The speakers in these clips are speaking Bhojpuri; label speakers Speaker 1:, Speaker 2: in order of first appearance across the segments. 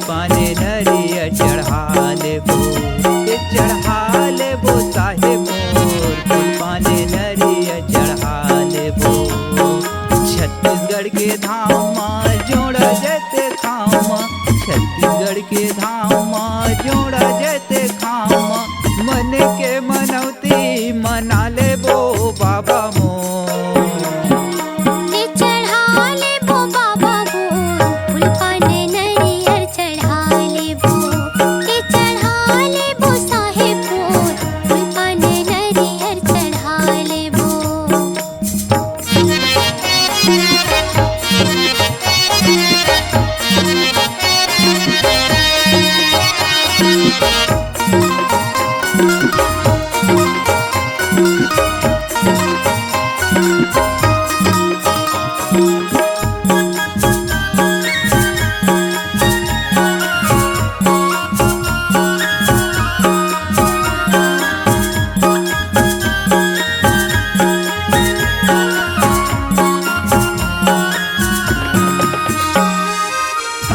Speaker 1: पाने नरिया चढ़ा लेबो, चढ़ा लेबो साहेब मोर फूल पाने नरिया चढ़ा लेबो। छत्तीसगढ़ के धाम जोड़ा जैते खाम, छत्तीसगढ़ के धाम जोड़ा जैते खाम, मन के मनौती मना लेबो बाबा मोर।
Speaker 2: चढ़ा लेबो बाबा मोर फूल पाने नरियर चढ़ा लेबो, चढ़ा लेबो साहेब मोर फूल पाने नरियर चढ़ा लेबो।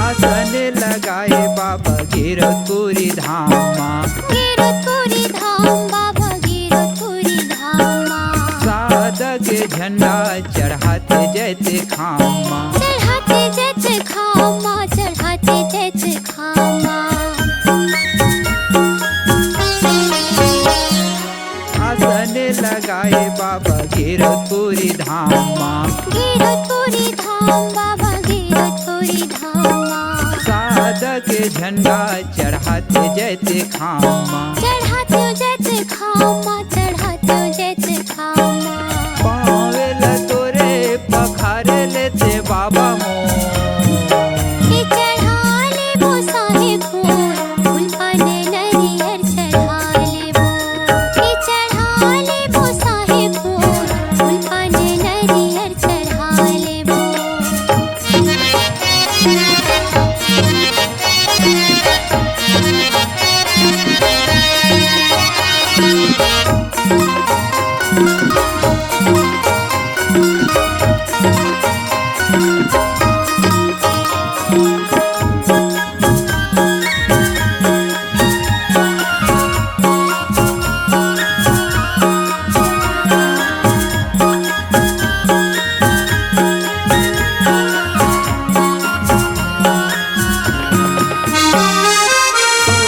Speaker 1: आसन लगाए बाबा गिरतपुरी धामा,
Speaker 2: गिरतपुरी धाम बाबा गिरतपुरी धामा,
Speaker 1: सादा के झंडा चढ़ाते जैते खामा,
Speaker 2: चढ़ाते जैसे खामा, चढ़ाते जैसे खामा।
Speaker 1: आसन लगाए बाबा गिरतपुरी धामा,
Speaker 2: गिरतपुरी धाम बाबा गिरतपुरी धामा,
Speaker 1: सादा के झंडा चढ़ाते जैते खामा,
Speaker 2: चढ़ाते जैसे खामा, चढ़ाते जैसे खामा।
Speaker 1: पावेल तोरे पखारे लेते बाबा मोर।
Speaker 2: चढ़ा लेबो साहेब मोर फूल पाने नरियर चढ़ा लेबो, चढ़ा लेबो साहेब मोर फूल पाने नरियर चढ़ा लेबो।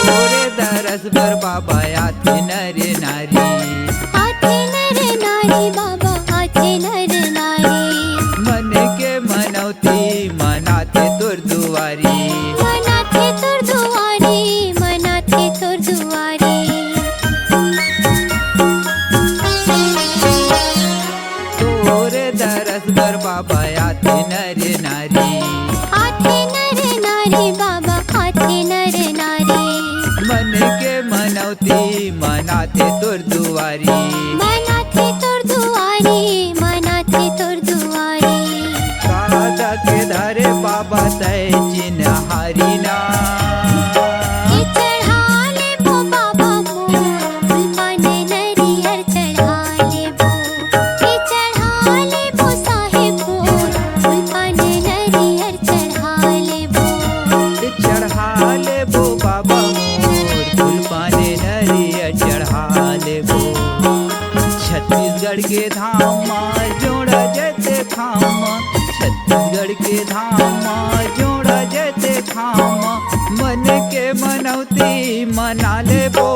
Speaker 1: तोरे दरस बर बाबा आते नरे नारी,
Speaker 2: आते नर नारी बाबा आते नर नारी,
Speaker 1: मन के मनौती मनाते तुर दुआरी।
Speaker 2: मनाथे तुर दुआरी, मनाथे तुर दुआरी।
Speaker 1: तोरे दरस बर बाबा आते नरे नारी,
Speaker 2: आते नर नारी बाबा आते नर नारी,
Speaker 1: मन के मनौती मनाते तुर दुआरी।
Speaker 2: मनाथे तुर दुआरी, मनाथे तुर दुआरी।
Speaker 1: सादा के धरे बाबा तय चिन्हारी ना,
Speaker 2: चढ़ा लेबो बाबा मोर फूल पाने नरियर चढ़ा लेबो, चढ़ा लेबो साहेब मोर फूल पाने नरियर चढ़ा लेबो।
Speaker 1: चढ़ा लेबो बाबा मोर फूल पाने नरिया चढ़ा लेबो। छत्तीसगढ़ के धाम जोड़ा जैते खाम, छत्तीसगढ़ के धाम जोड़ा जैते खाम, मन के मनौती मना लेबो